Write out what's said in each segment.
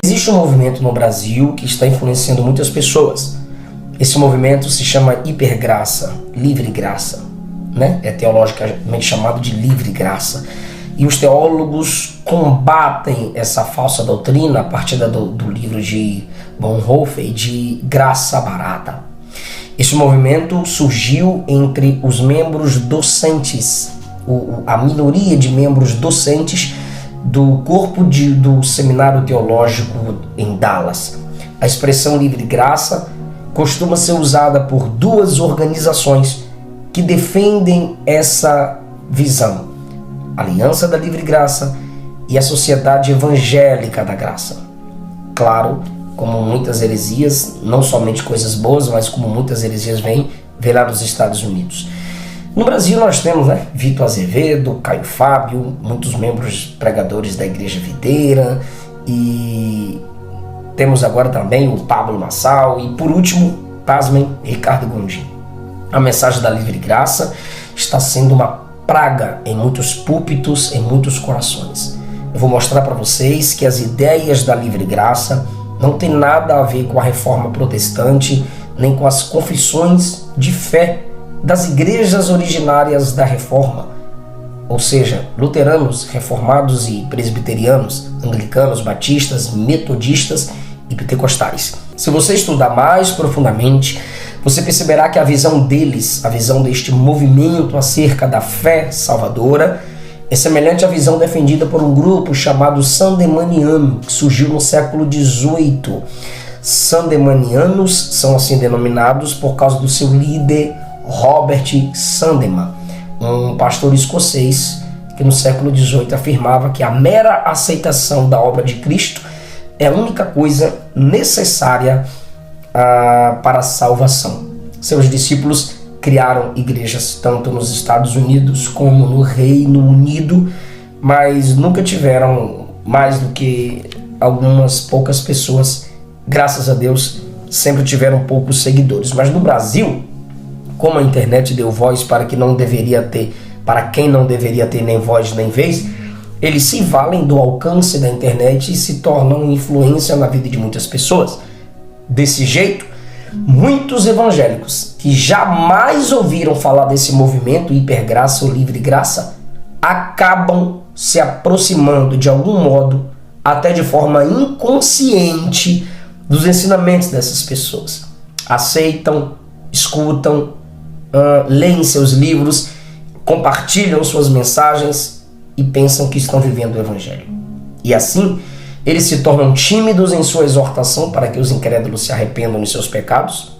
Existe um movimento no Brasil que está influenciando muitas pessoas. Esse movimento se chama hipergraça, livre graça, né? É teologicamente chamado de livre graça. E os teólogos combatem essa falsa doutrina a partir do livro de Bonhoeffer, de graça barata. Esse movimento surgiu entre os membros docentes, a minoria de membros docentes do corpo do Seminário Teológico em Dallas. A expressão livre graça costuma ser usada por duas organizações que defendem essa visão: a Aliança da Livre Graça e a Sociedade Evangélica da Graça. Claro, como muitas heresias, não somente coisas boas, mas como muitas heresias vêm lá nos Estados Unidos. No Brasil nós temos, Vitor Azevedo, Caio Fábio, muitos membros pregadores da Igreja Videira, e temos agora também o Pablo Massal e, por último, pasmem, Ricardo Gondim. A mensagem da livre graça está sendo uma praga em muitos púlpitos, em muitos corações. Eu vou mostrar para vocês que as ideias da livre graça não tem nada a ver com a reforma protestante, nem com as confissões de fé das igrejas originárias da reforma, ou seja, luteranos, reformados e presbiterianos, anglicanos, batistas, metodistas e pentecostais. Se você estudar mais profundamente, você perceberá que a visão deles, a visão deste movimento acerca da fé salvadora, é semelhante à visão defendida por um grupo chamado Sandemaniano, que surgiu no século XVIII. Sandemanianos são assim denominados por causa do seu líder Robert Sandeman, um pastor escocês que no século XVIII afirmava que a mera aceitação da obra de Cristo é a única coisa necessária para a salvação. Seus discípulos criaram igrejas tanto nos Estados Unidos como no Reino Unido, mas nunca tiveram mais do que algumas poucas pessoas. Graças a Deus, sempre tiveram poucos seguidores. Mas no Brasil, como a internet deu voz para quem não deveria ter nem voz nem vez, eles se valem do alcance da internet e se tornam influência na vida de muitas pessoas. Desse jeito, muitos evangélicos que jamais ouviram falar desse movimento hipergraça ou livre graça acabam se aproximando de algum modo, até de forma inconsciente, dos ensinamentos dessas pessoas. Aceitam, escutam, leem seus livros, compartilham suas mensagens e pensam que estão vivendo o Evangelho. E assim, eles se tornam tímidos em sua exortação para que os incrédulos se arrependam de seus pecados,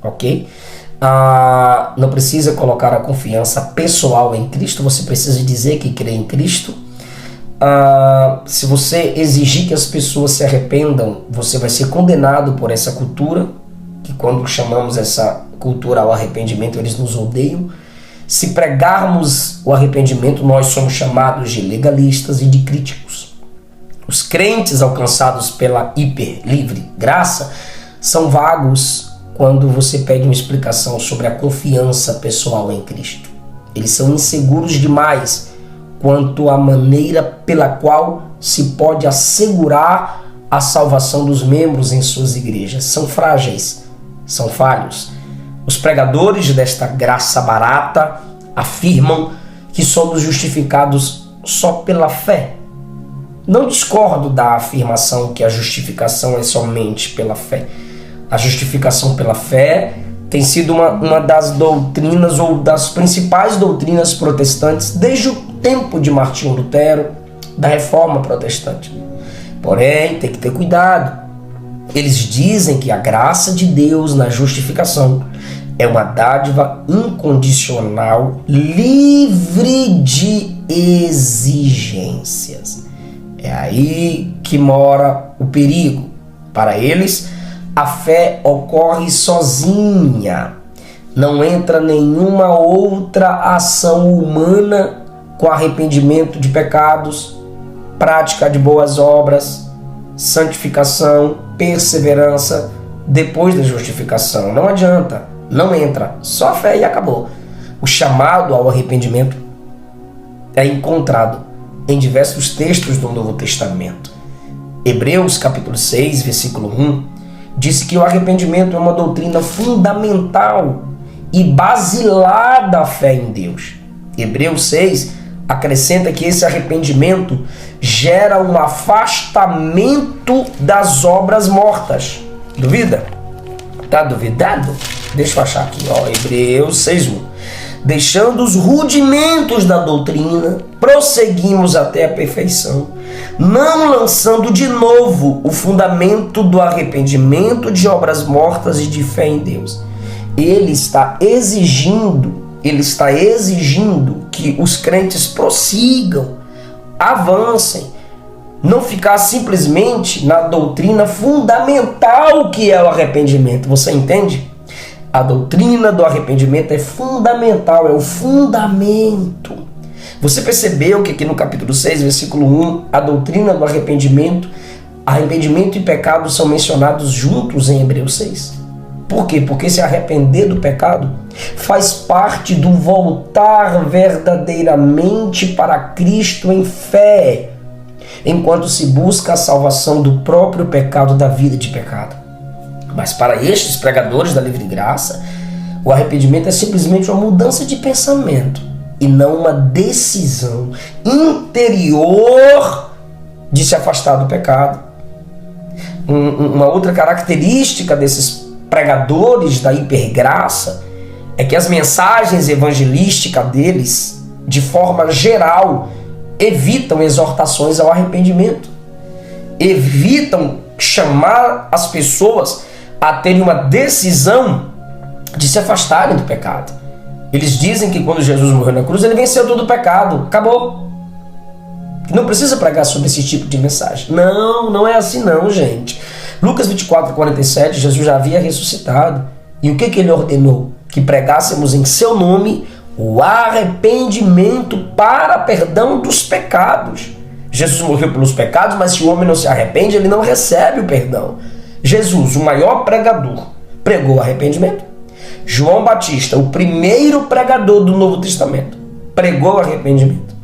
ok? Não precisa colocar a confiança pessoal em Cristo, você precisa dizer que crê em Cristo. Se você exigir que as pessoas se arrependam, você vai ser condenado por essa cultura, que quando chamamos essa cultura ao arrependimento, eles nos odeiam. Se pregarmos o arrependimento, nós somos chamados de legalistas e de críticos. Os crentes alcançados pela livre graça são vagos quando você pede uma explicação sobre a confiança pessoal em Cristo. Eles são inseguros demais quanto à maneira pela qual se pode assegurar a salvação dos membros em suas igrejas. São frágeis, são falhos. Os pregadores desta graça barata afirmam que somos justificados só pela fé. Não discordo da afirmação que a justificação é somente pela fé. A justificação pela fé tem sido uma das doutrinas ou das principais doutrinas protestantes desde o tempo de Martinho Lutero, da Reforma Protestante. Porém, tem que ter cuidado. Eles dizem que a graça de Deus na justificação é uma dádiva incondicional, livre de exigências. É aí que mora o perigo. Para eles, a fé ocorre sozinha. Não entra nenhuma outra ação humana com arrependimento de pecados, prática de boas obras, santificação, perseverança depois da justificação. Não adianta, não entra, só fé e acabou. O chamado ao arrependimento é encontrado em diversos textos do Novo Testamento. Hebreus capítulo 6, versículo 1, diz que o arrependimento é uma doutrina fundamental e basilar da fé em Deus. Hebreus 6 acrescenta que esse arrependimento gera um afastamento das obras mortas. Duvida? Tá duvidado? Deixa eu achar aqui, Hebreus 6:1. Deixando os rudimentos da doutrina, prosseguimos até a perfeição, não lançando de novo o fundamento do arrependimento de obras mortas e de fé em Deus. Ele está exigindo que os crentes prossigam, avancem, não ficar simplesmente na doutrina fundamental que é o arrependimento. Você entende? A doutrina do arrependimento é fundamental, é o fundamento. Você percebeu que aqui no capítulo 6, versículo 1, a doutrina do arrependimento e pecado são mencionados juntos em Hebreus 6. Por quê? Porque se arrepender do pecado faz parte do voltar verdadeiramente para Cristo em fé, enquanto se busca a salvação do próprio pecado, da vida de pecado. Mas para estes pregadores da livre graça, o arrependimento é simplesmente uma mudança de pensamento e não uma decisão interior de se afastar do pecado. Uma outra característica desses pregadores da hipergraça é que as mensagens evangelísticas deles, de forma geral, evitam exortações ao arrependimento, evitam chamar as pessoas a terem uma decisão de se afastarem do pecado. Eles dizem que quando Jesus morreu na cruz, ele venceu todo o pecado, acabou. Não precisa pregar sobre esse tipo de mensagem. Não é assim não, gente. Lucas 24:47, Jesus já havia ressuscitado. E o que ele ordenou? Que pregássemos em seu nome o arrependimento para perdão dos pecados. Jesus morreu pelos pecados, mas se o homem não se arrepende, ele não recebe o perdão. Jesus, o maior pregador, pregou arrependimento. João Batista, o primeiro pregador do Novo Testamento, pregou arrependimento.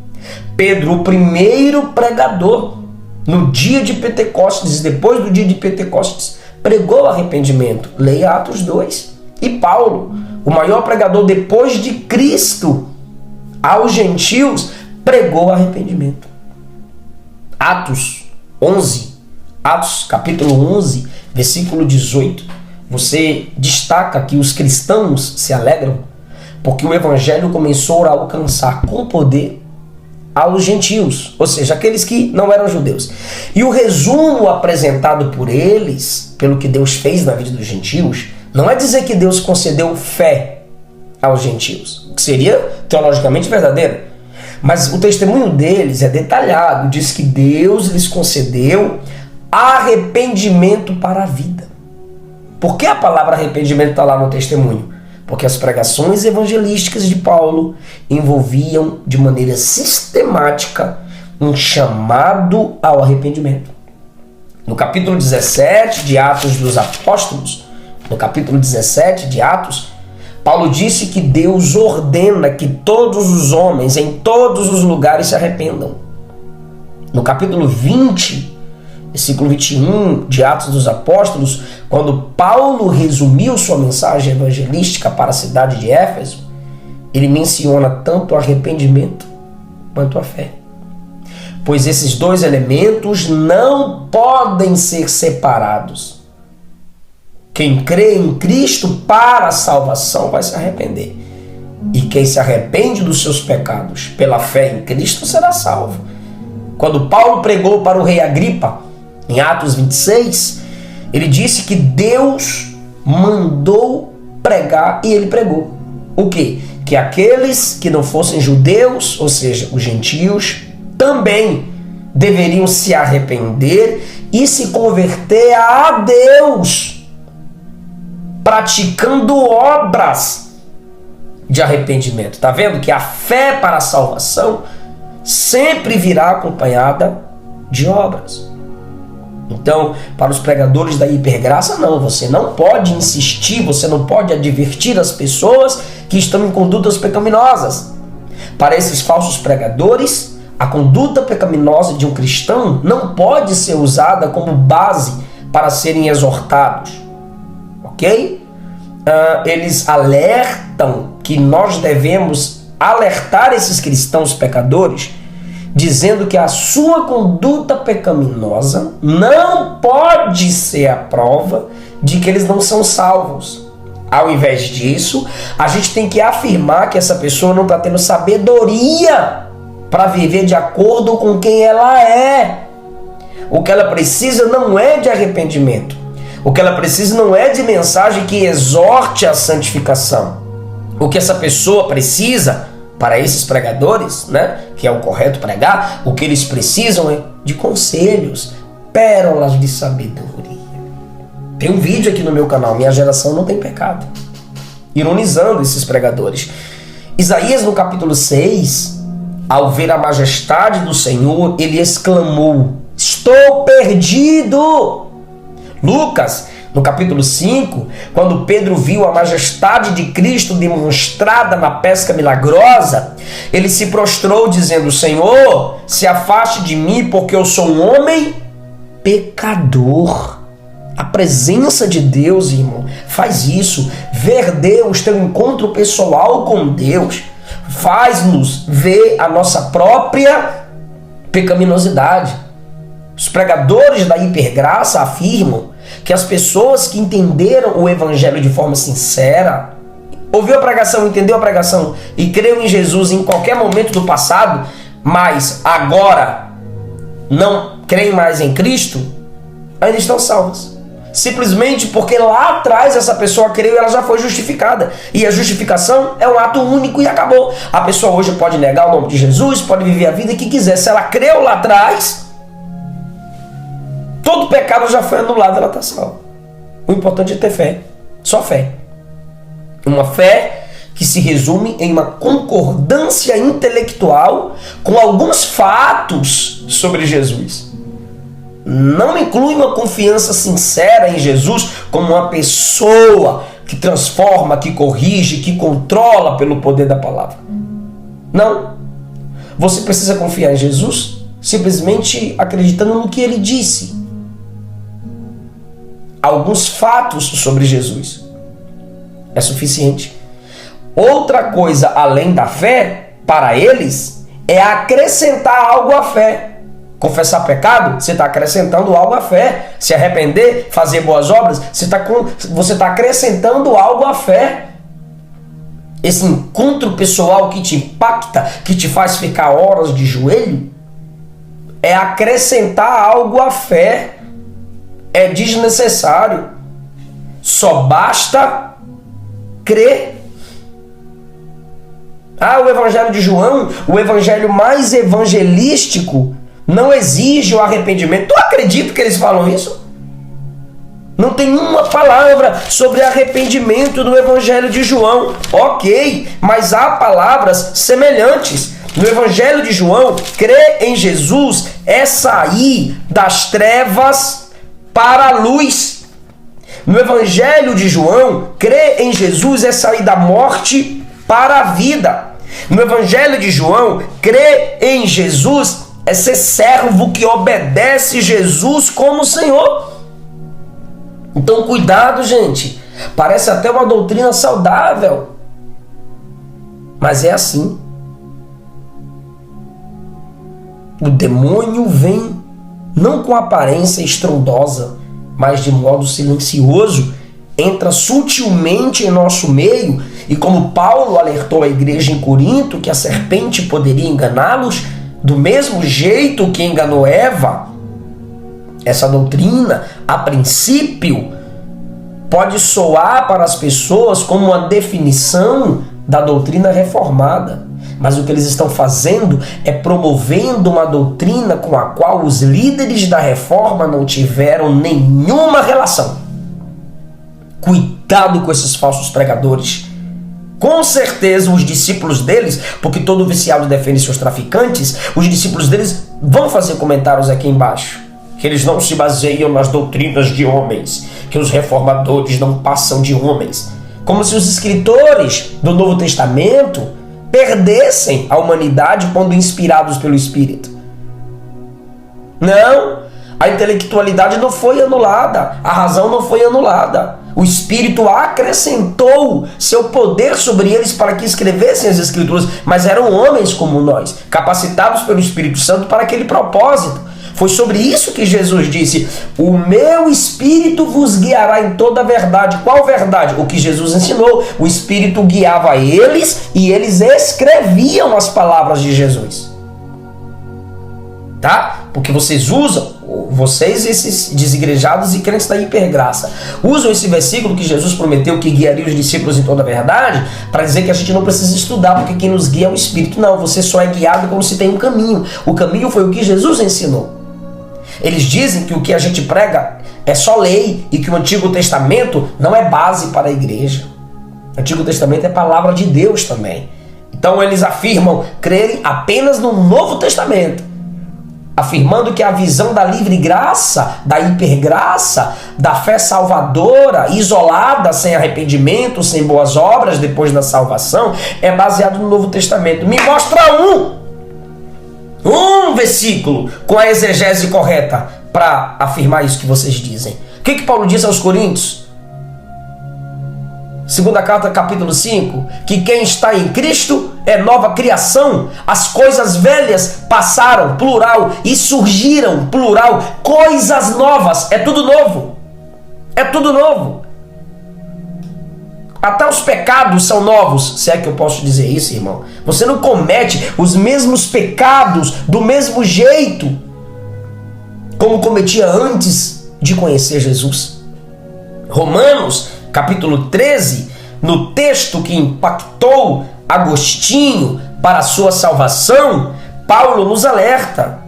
Pedro, o primeiro pregador, no dia de Pentecostes, depois do dia de Pentecostes, pregou arrependimento. Leia Atos 2. E Paulo, o maior pregador depois de Cristo, aos gentios, pregou arrependimento. Atos capítulo 11, versículo 18, você destaca que os cristãos se alegram porque o evangelho começou a alcançar com poder aos gentios, ou seja, aqueles que não eram judeus. E o resumo apresentado por eles, pelo que Deus fez na vida dos gentios, não é dizer que Deus concedeu fé aos gentios, o que seria teologicamente verdadeiro. Mas o testemunho deles é detalhado, diz que Deus lhes concedeu arrependimento para a vida. Por que a palavra arrependimento está lá no testemunho? Porque as pregações evangelísticas de Paulo envolviam de maneira sistemática um chamado ao arrependimento. No capítulo 17 de Atos dos Apóstolos, Paulo disse que Deus ordena que todos os homens em todos os lugares se arrependam. No capítulo 20, versículo 21 de Atos dos Apóstolos, quando Paulo resumiu sua mensagem evangelística para a cidade de Éfeso, ele menciona tanto o arrependimento quanto a fé. Pois esses dois elementos não podem ser separados. Quem crê em Cristo para a salvação vai se arrepender. E quem se arrepende dos seus pecados pela fé em Cristo será salvo. Quando Paulo pregou para o rei Agripa, em Atos 26, ele disse que Deus mandou pregar e ele pregou. O quê? Que aqueles que não fossem judeus, ou seja, os gentios, também deveriam se arrepender e se converter a Deus, praticando obras de arrependimento. Está vendo que a fé para a salvação sempre virá acompanhada de obras. Então, para os pregadores da hipergraça, não, você não pode insistir, você não pode advertir as pessoas que estão em condutas pecaminosas. Para esses falsos pregadores, A conduta pecaminosa de um cristão não pode ser usada como base para serem exortados, ok? Eles alertam que nós devemos alertar esses cristãos pecadores, dizendo que a sua conduta pecaminosa não pode ser a prova de que eles não são salvos. Ao invés disso, a gente tem que afirmar que essa pessoa não está tendo sabedoria para viver de acordo com quem ela é. O que ela precisa não é de arrependimento. O que ela precisa não é de mensagem que exorte a santificação. O que essa pessoa precisa, para esses pregadores, né, que é o correto pregar, o que eles precisam é de conselhos, pérolas de sabedoria. Tem um vídeo aqui no meu canal, Minha Geração Não Tem Pecado, ironizando esses pregadores. Isaías, no capítulo 6, ao ver a majestade do Senhor, ele exclamou: estou perdido. Lucas, no capítulo 5, quando Pedro viu a majestade de Cristo demonstrada na pesca milagrosa, ele se prostrou dizendo: Senhor, se afaste de mim, porque eu sou um homem pecador. A presença de Deus, irmão, faz isso. Ver Deus, ter um encontro pessoal com Deus, faz-nos ver a nossa própria pecaminosidade. Os pregadores da hipergraça afirmam que as pessoas que entenderam o evangelho de forma sincera, ouviu a pregação, entendeu a pregação e creu em Jesus em qualquer momento do passado, mas agora não creem mais em Cristo, ainda estão salvas. Simplesmente porque lá atrás essa pessoa creu e ela já foi justificada. E a justificação é um ato único e acabou. A pessoa hoje pode negar o nome de Jesus, pode viver a vida que quiser. Se ela creu lá atrás, todo pecado já foi anulado, ela está salva. O importante é ter fé. Só fé. Uma fé que se resume em uma concordância intelectual com alguns fatos sobre Jesus. Não inclui uma confiança sincera em Jesus como uma pessoa que transforma, que corrige, que controla pelo poder da palavra. Não. Você precisa confiar em Jesus simplesmente acreditando no que ele disse. Alguns fatos sobre Jesus é suficiente. Outra coisa além da fé, para eles, é acrescentar algo à fé. Confessar pecado, você está acrescentando algo à fé. Se arrepender, fazer boas obras, você está acrescentando algo à fé. Esse encontro pessoal que te impacta, que te faz ficar horas de joelho, é acrescentar algo à fé. É desnecessário. Só basta crer. O evangelho de João, o evangelho mais evangelístico, não exige o arrependimento. Tu acredita que eles falam isso? Não tem uma palavra sobre arrependimento no evangelho de João. Ok, mas há palavras semelhantes. No evangelho de João, crer em Jesus é sair das trevas para a luz. No evangelho de João, crer em Jesus é sair da morte para a vida. No evangelho de João, crer em Jesus é ser servo que obedece Jesus como Senhor. Então cuidado, gente. Parece até uma doutrina saudável, mas é assim. O demônio vem não com aparência estrondosa, mas de modo silencioso, entra sutilmente em nosso meio, e como Paulo alertou a igreja em Corinto que a serpente poderia enganá-los, do mesmo jeito que enganou Eva, essa doutrina, a princípio, pode soar para as pessoas como uma definição da doutrina reformada. Mas o que eles estão fazendo é promovendo uma doutrina com a qual os líderes da reforma não tiveram nenhuma relação. Cuidado com esses falsos pregadores. Com certeza os discípulos deles, porque todo viciado defende seus traficantes, os discípulos deles vão fazer comentários aqui embaixo, que eles não se baseiam nas doutrinas de homens, que os reformadores não passam de homens. Como se os escritores do Novo Testamento perdessem a humanidade quando inspirados pelo Espírito. Não, a intelectualidade não foi anulada, a razão não foi anulada. O Espírito acrescentou seu poder sobre eles para que escrevessem as Escrituras, mas eram homens como nós, capacitados pelo Espírito Santo para aquele propósito. Foi sobre isso que Jesus disse: o meu Espírito vos guiará em toda a verdade. Qual verdade? O que Jesus ensinou. O Espírito guiava eles e eles escreviam as palavras de Jesus. Tá? Porque vocês esses desigrejados e crentes da hipergraça, usam esse versículo que Jesus prometeu que guiaria os discípulos em toda a verdade, para dizer que a gente não precisa estudar, porque quem nos guia é o Espírito. Não, você só é guiado quando se tem um caminho. O caminho foi o que Jesus ensinou. Eles dizem que o que a gente prega é só lei e que o Antigo Testamento não é base para a igreja. O Antigo Testamento é palavra de Deus também. Então eles afirmam crerem apenas no Novo Testamento, afirmando que a visão da livre graça, da hipergraça, da fé salvadora, isolada, sem arrependimento, sem boas obras depois da salvação, é baseado no Novo Testamento. Me mostra um versículo com a exegese correta para afirmar isso que vocês dizem. O que Paulo disse aos Coríntios? Segunda carta, capítulo 5, que quem está em Cristo é nova criação. As coisas velhas passaram, plural, e surgiram, plural, coisas novas. É tudo novo. É tudo novo. Até os pecados são novos, se é que eu posso dizer isso, irmão. Você não comete os mesmos pecados do mesmo jeito como cometia antes de conhecer Jesus. Romanos, capítulo 13, no texto que impactou Agostinho para a sua salvação, Paulo nos alerta.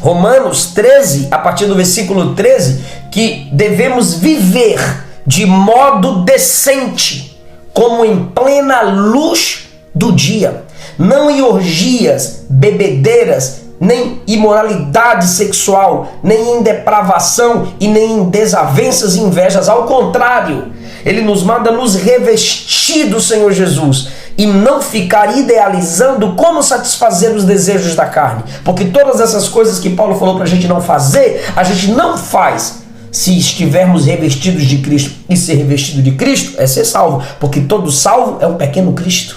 Romanos 13, a partir do versículo 13, que devemos viver de modo decente, como em plena luz do dia, não em orgias, bebedeiras, nem imoralidade sexual, nem em depravação e nem em desavenças e invejas. Ao contrário, ele nos manda nos revestir do Senhor Jesus e não ficar idealizando como satisfazer os desejos da carne, porque todas essas coisas que Paulo falou para a gente não fazer, a gente não faz se estivermos revestidos de Cristo. E ser revestido de Cristo é ser salvo, porque todo salvo é um pequeno Cristo.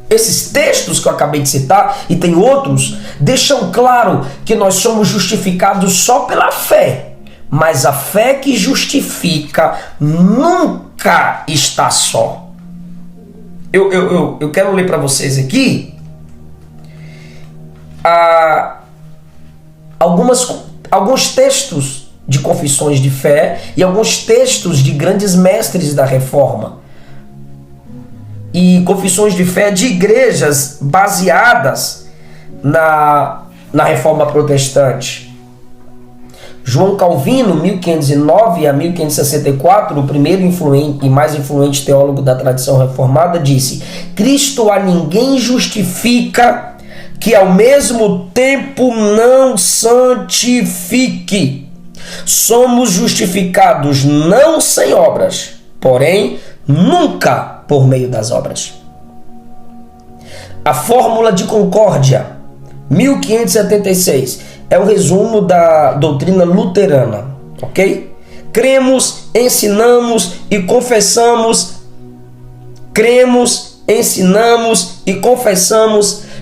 Esses textos que eu acabei de citar, e tem outros, deixam claro que nós somos justificados só pela fé. Mas a fé que justifica nunca está só. Eu quero ler para vocês aqui alguns textos de confissões de fé e alguns textos de grandes mestres da Reforma. E confissões de fé de igrejas baseadas na Reforma Protestante. João Calvino, 1509 a 1564, o primeiro e mais influente teólogo da tradição reformada, disse: Cristo a ninguém justifica que ao mesmo tempo não santifique. Somos justificados não sem obras, porém nunca por meio das obras. A Fórmula de Concórdia, 1576, é o resumo da doutrina luterana, ok? Cremos, ensinamos e confessamos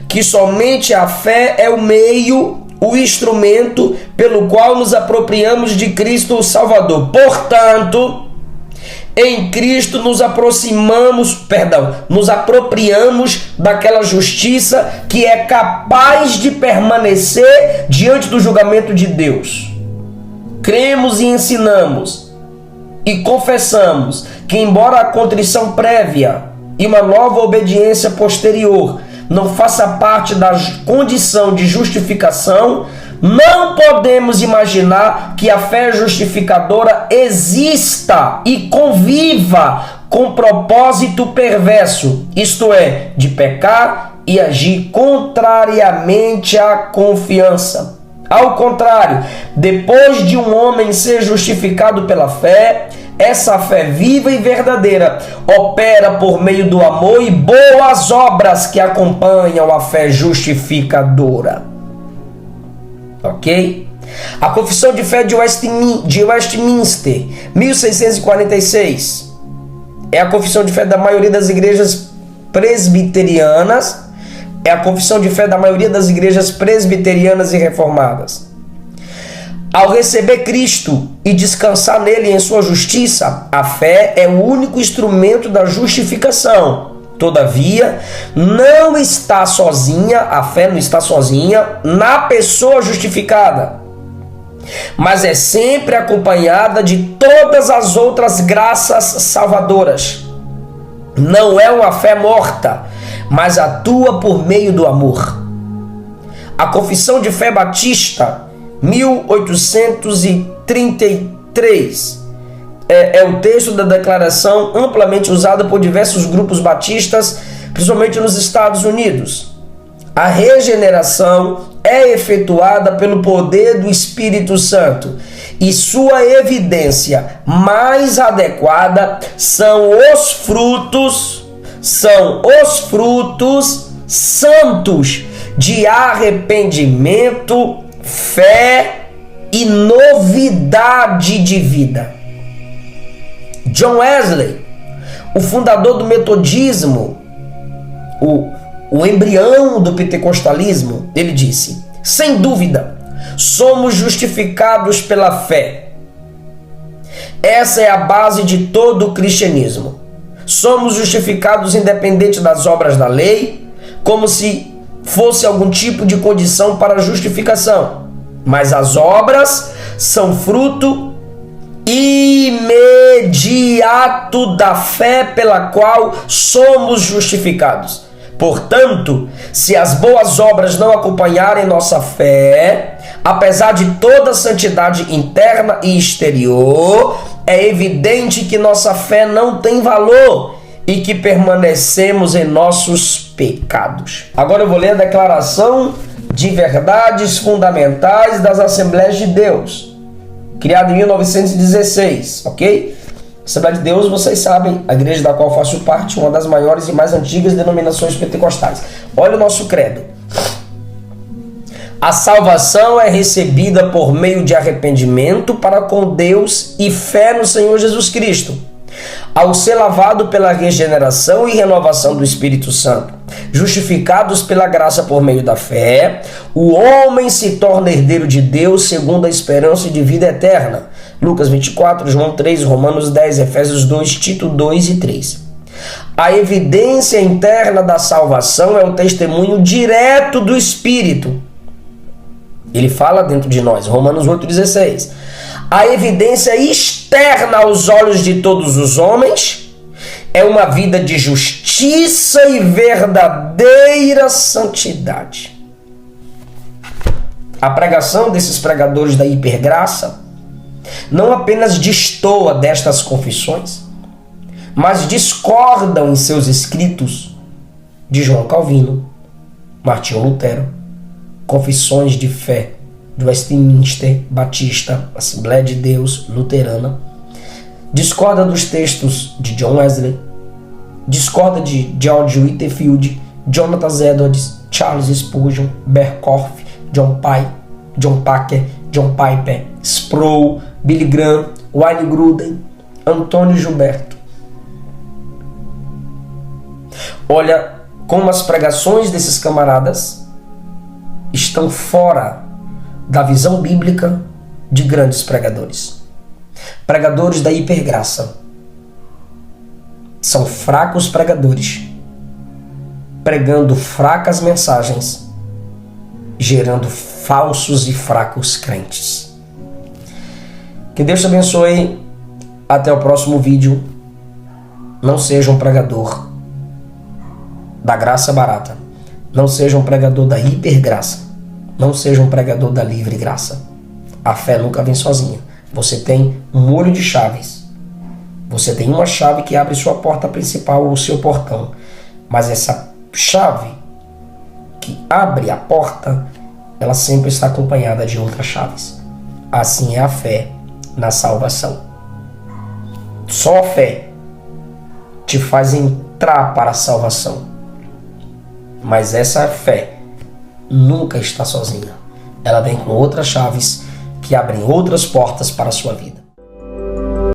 que somente a fé é o meio, o instrumento pelo qual nos apropriamos de Cristo o Salvador. Portanto, em Cristo nos apropriamos daquela justiça que é capaz de permanecer diante do julgamento de Deus. Cremos e ensinamos e confessamos que, embora a contrição prévia e uma nova obediência posterior não faça parte da condição de justificação, não podemos imaginar que a fé justificadora exista e conviva com propósito perverso, isto é, de pecar e agir contrariamente à confiança. Ao contrário, depois de um homem ser justificado pela fé, Essa fé viva e verdadeira opera por meio do amor e boas obras que acompanham a fé justificadora. Ok? A Confissão de Fé de Westminster, 1646, é a confissão de fé da maioria das igrejas presbiterianas, é a confissão de fé da maioria das igrejas presbiterianas e reformadas. Ao receber Cristo e descansar nele em sua justiça, a fé é o único instrumento da justificação. Todavia, não está sozinha, a fé não está sozinha na pessoa justificada, mas é sempre acompanhada de todas as outras graças salvadoras. Não é uma fé morta, mas atua por meio do amor. A Confissão de Fé Batista, 1833, é o texto da declaração amplamente usado por diversos grupos batistas, principalmente nos Estados Unidos. A regeneração é efetuada pelo poder do Espírito Santo e sua evidência mais adequada são os frutos santos de arrependimento, fé e novidade de vida. John Wesley, o fundador do metodismo, o embrião do pentecostalismo, ele disse: sem dúvida, somos justificados pela fé. Essa é a base de todo o cristianismo. Somos justificados independente das obras da lei, como se fosse algum tipo de condição para a justificação. Mas as obras são fruto imediato da fé pela qual somos justificados. Portanto, se as boas obras não acompanharem nossa fé, apesar de toda a santidade interna e exterior, é evidente que nossa fé não tem valor e que permanecemos em nossos pecados. Agora eu vou ler a Declaração de Verdades Fundamentais das Assembleias de Deus, criada em 1916, ok? Assembleia de Deus, vocês sabem, a igreja da qual faço parte, uma das maiores e mais antigas denominações pentecostais. Olha o nosso credo. A salvação é recebida por meio de arrependimento para com Deus e fé no Senhor Jesus Cristo, ao ser lavado pela regeneração e renovação do Espírito Santo. Justificados pela graça por meio da fé, o homem se torna herdeiro de Deus segundo a esperança de vida eterna. Lucas 24, João 3, Romanos 10, Efésios 2, Tito 2 e 3. A evidência interna da salvação é o testemunho direto do Espírito. Ele fala dentro de nós, Romanos 8, 16. A evidência externa aos olhos de todos os homens é uma vida de justiça e verdadeira santidade. A pregação desses pregadores da hipergraça não apenas destoa destas confissões, mas discordam em seus escritos de João Calvino, Martinho Lutero, Confissões de Fé do Westminster Batista, Assembleia de Deus Luterana, discorda dos textos de John Wesley, discorda de George Whitefield, Jonathan Edwards, Charles Spurgeon, Berkhoff, John Packer, John Piper, Sproul, Billy Graham, Wayne Grudem, Antônio Gilberto. Olha como as pregações desses camaradas estão fora da visão bíblica de grandes pregadores. Pregadores da hipergraça são fracos pregadores, pregando fracas mensagens, gerando falsos e fracos crentes. Que Deus te abençoe. Até o próximo vídeo. Não seja um pregador da graça barata. Não seja um pregador da hipergraça. Não seja um pregador da livre graça. A fé nunca vem sozinha. Você tem um molho de chaves. Você tem uma chave que abre sua porta principal ou seu portão. Mas essa chave que abre a porta, ela sempre está acompanhada de outras chaves. Assim é a fé na salvação. Só a fé te faz entrar para a salvação. Mas essa fé nunca está sozinha. Ela vem com outras chaves que abrem outras portas para a sua vida.